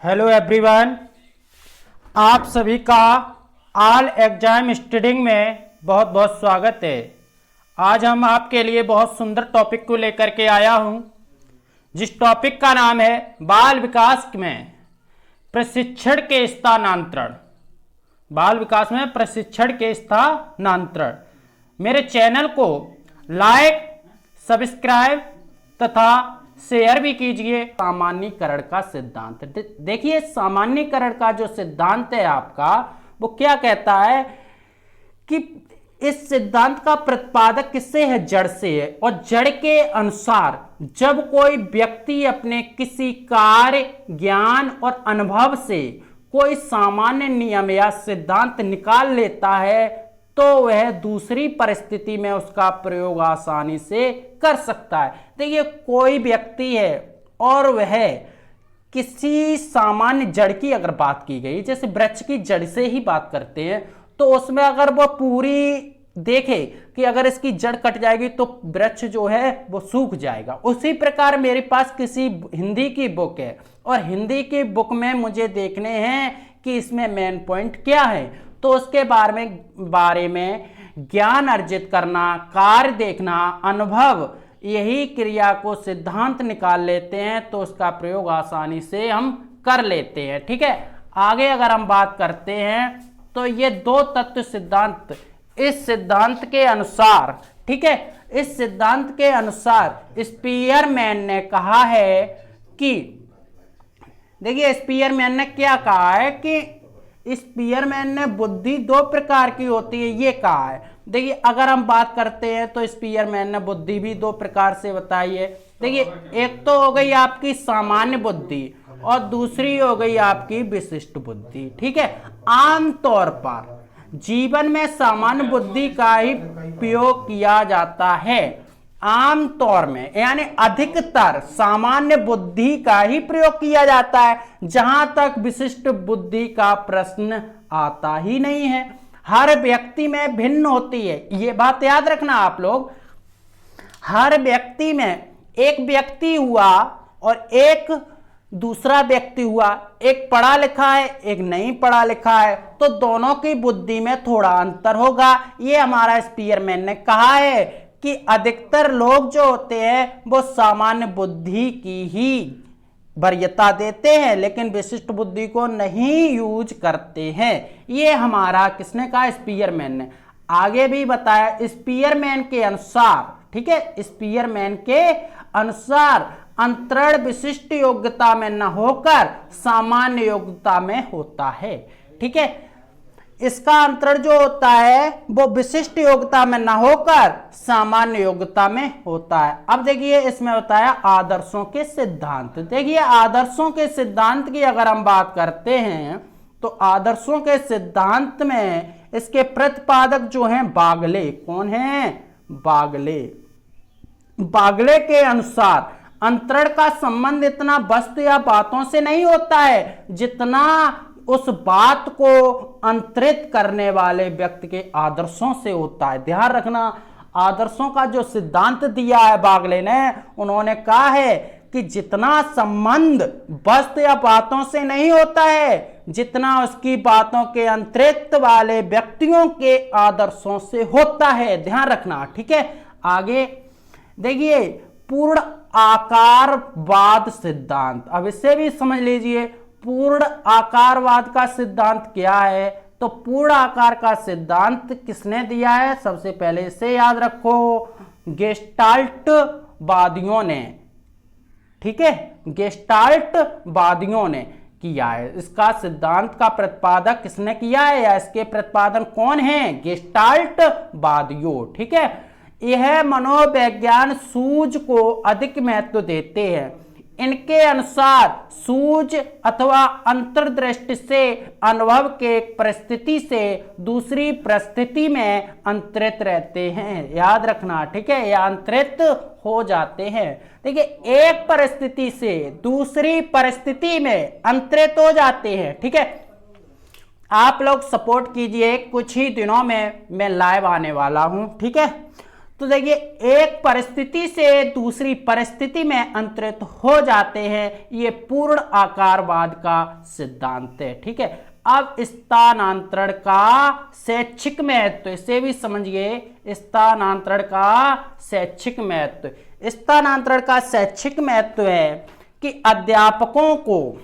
Hello everyone, आप सभी का ऑल एग्जाम स्टडिंग में बहुत बहुत स्वागत है। आज हम आपके लिए बहुत सुंदर टॉपिक को लेकर के आया हूं, जिस टॉपिक का नाम है बाल विकास में प्रशिक्षण के स्थानांतरण। बाल विकास में प्रशिक्षण के स्थानांतरण। मेरे चैनल को लाइक, सब्सक्राइब तथा शेयर भी कीजिए। सामान्यीकरण का सिद्धांत देखिए, सामान्यीकरण का जो सिद्धांत है आपका, वो क्या कहता है कि इस सिद्धांत का प्रतिपादक किससे है? जड़ से है। और जड़ के अनुसार जब कोई व्यक्ति अपने किसी कार्य, ज्ञान और अनुभव से कोई सामान्य नियम या सिद्धांत निकाल लेता है तो वह दूसरी परिस्थिति में उसका प्रयोग आसानी से कर सकता है। देखिए, कोई व्यक्ति है और वह किसी सामान्य जड़ की अगर बात की गई, जैसे वृक्ष की जड़ से ही बात करते हैं, तो उसमें अगर वो पूरी देखे कि अगर इसकी जड़ कट जाएगी तो वृक्ष जो है वो सूख जाएगा। उसी प्रकार मेरे पास किसी हिंदी की बुक है और हिंदी की बुक में मुझे देखने हैं कि इसमें मेन पॉइंट क्या है, तो उसके बारे में ज्ञान अर्जित करना, कार्य देखना, अनुभव, यही क्रिया को सिद्धांत निकाल लेते हैं तो उसका प्रयोग आसानी से हम कर लेते हैं। ठीक है, आगे अगर हम बात करते हैं तो ये दो तत्व सिद्धांत, इस सिद्धांत के अनुसार, ठीक है, इस सिद्धांत के अनुसार स्पीयरमैन ने कहा है कि, देखिए स्पीयरमैन ने क्या कहा है कि स्पीयरमैन ने बुद्धि दो प्रकार की होती है, ये कहा है। देखिए, अगर हम बात करते हैं तो स्पीयरमैन ने बुद्धि भी दो प्रकार से बताई है। देखिए, एक तो हो गई आपकी सामान्य बुद्धि और दूसरी हो गई आपकी विशिष्ट बुद्धि। ठीक है, आमतौर पर जीवन में सामान्य बुद्धि का ही प्रयोग किया जाता है। आमतौर में यानी अधिकतर सामान्य बुद्धि का ही प्रयोग किया जाता है, जहां तक विशिष्ट बुद्धि का प्रश्न आता ही नहीं है। हर व्यक्ति में भिन्न होती है, ये बात याद रखना आप लोग। हर व्यक्ति में, एक व्यक्ति हुआ और एक दूसरा व्यक्ति हुआ, एक पढ़ा लिखा है, एक नहीं पढ़ा लिखा है, तो दोनों की बुद्धि में थोड़ा अंतर होगा। ये हमारा स्पीयरमैन ने कहा है कि अधिकतर लोग जो होते हैं वो सामान्य बुद्धि की ही वरीयता देते हैं, लेकिन विशिष्ट बुद्धि को नहीं यूज करते हैं। ये हमारा किसने कहा? स्पीयरमैन ने। आगे भी बताया स्पीयरमैन के अनुसार, ठीक है, स्पीयरमैन के अनुसार अंतरण विशिष्ट योग्यता में न होकर सामान्य योग्यता में होता है। ठीक है, इसका अंतरण जो होता है वो विशिष्ट योग्यता में ना होकर सामान्य योग्यता में होता है। अब देखिए, इसमें बताया आदर्शों के सिद्धांत। देखिए, आदर्शों के सिद्धांत की अगर हम बात करते हैं तो आदर्शों के सिद्धांत में इसके प्रतिपादक जो हैं बागले। कौन है? बागले। बागले के अनुसार अंतरण का संबंध इतना वस्तु या बातों से नहीं होता है जितना उस बात को अंतरित करने वाले व्यक्ति के आदर्शों से होता है। ध्यान रखना, आदर्शों का जो सिद्धांत दिया है बागले ने, उन्होंने कहा है कि जितना संबंध वस्तु या बातों से नहीं होता है, जितना उसकी बातों के अंतरित वाले व्यक्तियों के आदर्शों से होता है। ध्यान रखना, ठीक है। आगे देखिए, पूर्ण आकारवाद सिद्धांत। अब इसे भी समझ लीजिए, पूर्ण आकारवाद का सिद्धांत क्या है? तो पूर्ण आकार का सिद्धांत किसने दिया है? सबसे पहले इसे याद रखो, गेस्टाल्ट वादियों ने। ठीक है, गेस्टाल्ट वादियों ने किया है। इसका सिद्धांत का प्रतिपादक किसने किया है या इसके प्रतिपादन कौन है? गेस्टाल्ट वादियों। ठीक है, यह मनोविज्ञान सूझ को अधिक महत्व देते हैं। इनके अनुसार सूझ अथवा अंतर्दृष्टि से अनुभव के परिस्थिति से दूसरी परिस्थिति में अंतरित रहते हैं। याद रखना, ठीक है, या अंतरित हो जाते हैं। देखिए, एक परिस्थिति से दूसरी परिस्थिति में अंतरित हो जाते हैं। ठीक है, आप लोग सपोर्ट कीजिए, कुछ ही दिनों में मैं लाइव आने वाला हूं। ठीक है, तो देखिए एक परिस्थिति से दूसरी परिस्थिति में अंतरित हो जाते हैं, ये पूर्ण आकारवाद का सिद्धांत है। ठीक है, अब स्थानांतरण का शैक्षिक महत्व, इसे भी समझिए, स्थानांतरण का शैक्षिक महत्व। स्थानांतरण का शैक्षिक महत्व है कि अध्यापकों को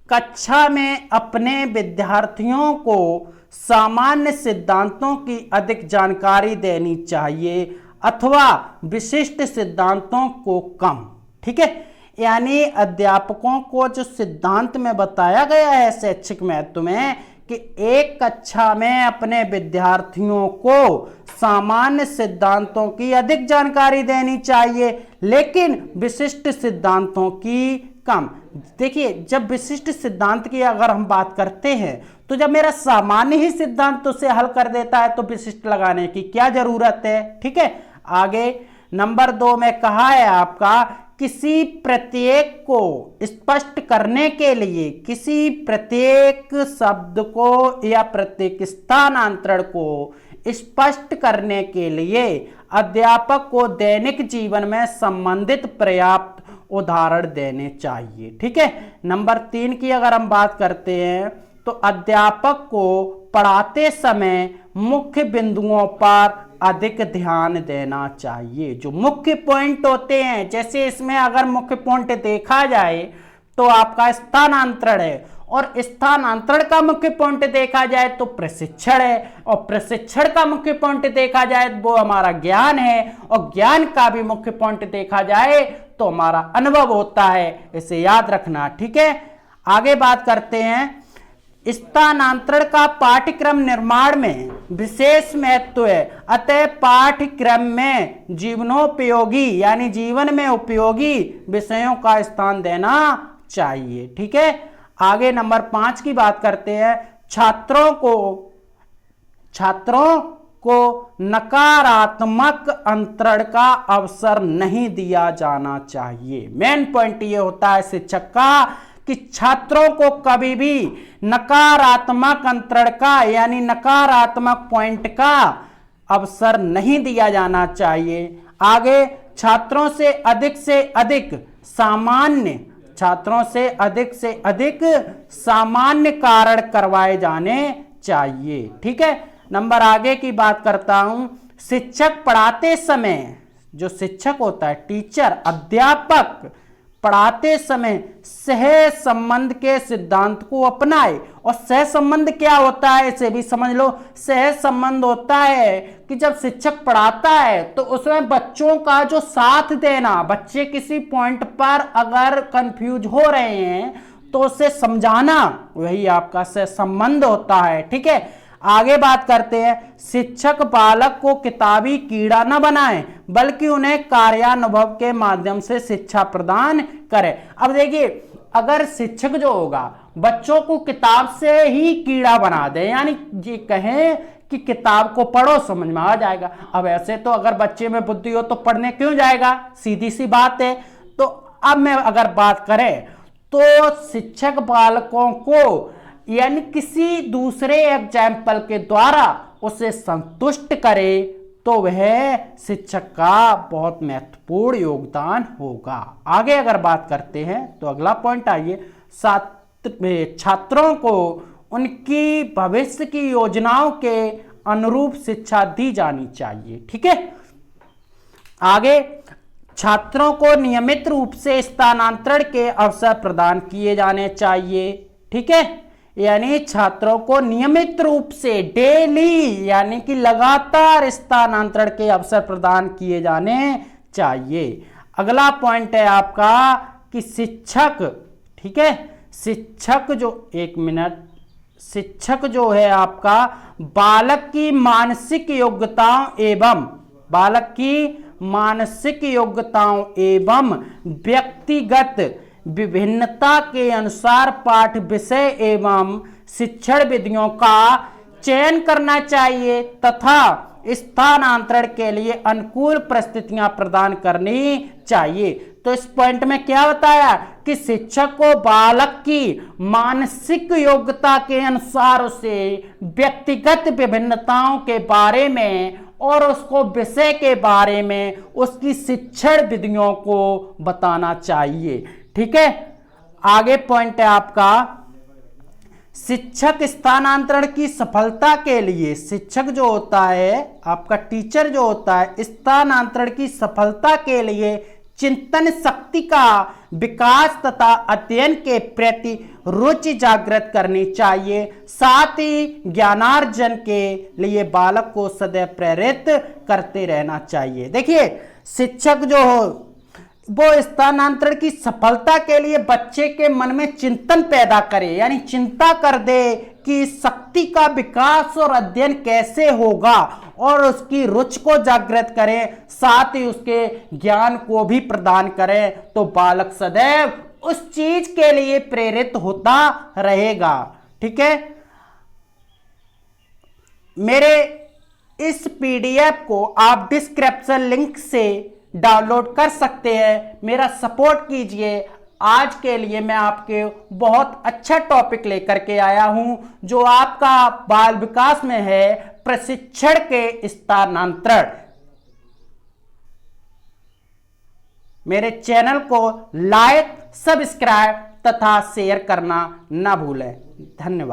कक्षा में अपने विद्यार्थियों को सामान्य सिद्धांतों की अधिक जानकारी देनी चाहिए अथवा विशिष्ट सिद्धांतों को कम। ठीक है, यानी अध्यापकों को जो सिद्धांत में बताया गया है शैक्षिक महत्व में कि एक कक्षा में अपने विद्यार्थियों को सामान्य सिद्धांतों की अधिक जानकारी देनी चाहिए लेकिन विशिष्ट सिद्धांतों की कम। देखिए जब विशिष्ट सिद्धांत की अगर हम बात करते हैं तो जब मेरा सामान्य ही सिद्धांत उसे हल कर देता है तो विशिष्ट लगाने की क्या जरूरत है। ठीक है, आगे नंबर 2 में कहा है आपका किसी प्रत्येक को स्पष्ट करने के लिए, किसी प्रत्येक शब्द को या प्रत्येक स्थानांतरण को स्पष्ट करने के लिए अध्यापक को दैनिक जीवन में संबंधित पर्याप्त उदाहरण देने चाहिए। ठीक है, नंबर 3 की अगर हम बात करते हैं तो अध्यापक को पढ़ाते समय मुख्य बिंदुओं पर अधिक ध्यान देना चाहिए। जो मुख्य पॉइंट होते हैं, जैसे इसमें अगर मुख्य पॉइंट देखा जाए तो आपका स्थानांतरण है और स्थानांतरण का मुख्य पॉइंट देखा जाए तो प्रशिक्षण है और प्रशिक्षण का मुख्य पॉइंट देखा जाए वो हमारा ज्ञान है और ज्ञान का भी मुख्य पॉइंट देखा जाए तो हमारा अनुभव होता है। इसे याद रखना। ठीक है, आगे बात करते हैं। स्थानांतरण का पाठ्यक्रम निर्माण में विशेष महत्व है, अतः पाठ्यक्रम में जीवनोपयोगी यानी जीवन में उपयोगी विषयों का स्थान देना चाहिए। ठीक है, आगे नंबर 5 की बात करते हैं। छात्रों को नकारात्मक अंतरण का अवसर नहीं दिया जाना चाहिए। मेन पॉइंट ये होता है शिक्षक का कि छात्रों को कभी भी नकारात्मक अंतरण का यानी नकारात्मक पॉइंट का अवसर नहीं दिया जाना चाहिए। आगे छात्रों से अधिक सामान्य कारण करवाए जाने चाहिए। ठीक है, नंबर आगे की बात करता हूं। शिक्षक पढ़ाते समय, जो शिक्षक होता है टीचर अध्यापक पढ़ाते समय सह संबंध के सिद्धांत को अपनाए। और सह संबंध क्या होता है इसे भी समझ लो। सह संबंध होता है कि जब शिक्षक पढ़ाता है तो उसमें बच्चों का जो साथ देना, बच्चे किसी पॉइंट पर अगर कंफ्यूज हो रहे हैं तो उसे समझाना, वही आपका सह संबंध होता है। ठीक है, आगे बात करते हैं। शिक्षक बालक को किताबी कीड़ा न बनाए बल्कि उन्हें कार्यानुभव के माध्यम से शिक्षा प्रदान करे। अब देखिए अगर शिक्षक जो होगा बच्चों को किताब से ही कीड़ा बना दे, यानी ये कहें कि किताब को पढ़ो समझ में आ जाएगा। अब ऐसे तो अगर बच्चे में बुद्धि हो तो पढ़ने क्यों जाएगा, सीधी सी बात है। तो अब मैं अगर बात करें तो शिक्षक बालकों को यानी किसी दूसरे एग्जाम्पल के द्वारा उसे संतुष्ट करे तो वह शिक्षक का बहुत महत्वपूर्ण योगदान होगा। आगे अगर बात करते हैं तो अगला पॉइंट आइए। छात्रों को उनकी भविष्य की योजनाओं के अनुरूप शिक्षा दी जानी चाहिए। ठीक है, आगे छात्रों को नियमित रूप से स्थानांतरण के अवसर प्रदान किए जाने चाहिए। ठीक है, यानी छात्रों को नियमित रूप से डेली यानी कि लगातार स्थानांतरण के अवसर प्रदान किए जाने चाहिए। अगला पॉइंट है आपका कि शिक्षक, ठीक है, शिक्षक जो है आपका बालक की मानसिक योग्यताओं एवं व्यक्तिगत विभिन्नता के अनुसार पाठ विषय एवं शिक्षण विधियों का चयन करना चाहिए तथा स्थानांतरण के लिए अनुकूल परिस्थितियां प्रदान करनी चाहिए। तो इस पॉइंट में क्या बताया कि शिक्षक को बालक की मानसिक योग्यता के अनुसार उसे व्यक्तिगत विभिन्नताओं के बारे में और उसको विषय के बारे में उसकी शिक्षण विधियों को बताना चाहिए। ठीक है, आगे पॉइंट है आपका, शिक्षक स्थानांतरण की सफलता के लिए, शिक्षक जो होता है आपका टीचर जो होता है, स्थानांतरण की सफलता के लिए चिंतन शक्ति का विकास तथा अध्ययन के प्रति रुचि जागृत करनी चाहिए। साथ ही ज्ञानार्जन के लिए बालक को सदैव प्रेरित करते रहना चाहिए। देखिए, शिक्षक जो हो वो स्थानांतरण की सफलता के लिए बच्चे के मन में चिंतन पैदा करे, यानी चिंता कर दे कि शक्ति का विकास और अध्ययन कैसे होगा, और उसकी रुचि को जागृत करें, साथ ही उसके ज्ञान को भी प्रदान करें, तो बालक सदैव उस चीज के लिए प्रेरित होता रहेगा। ठीक है, मेरे इस पीडीएफ को आप डिस्क्रिप्शन लिंक से डाउनलोड कर सकते हैं, मेरा सपोर्ट कीजिए। आज के लिए मैं आपके बहुत अच्छा टॉपिक लेकर के आया हूं जो आपका बाल विकास में है, प्रशिक्षण के स्थानांतरण। मेरे चैनल को लाइक, सब्सक्राइब तथा शेयर करना ना भूलें। धन्यवाद।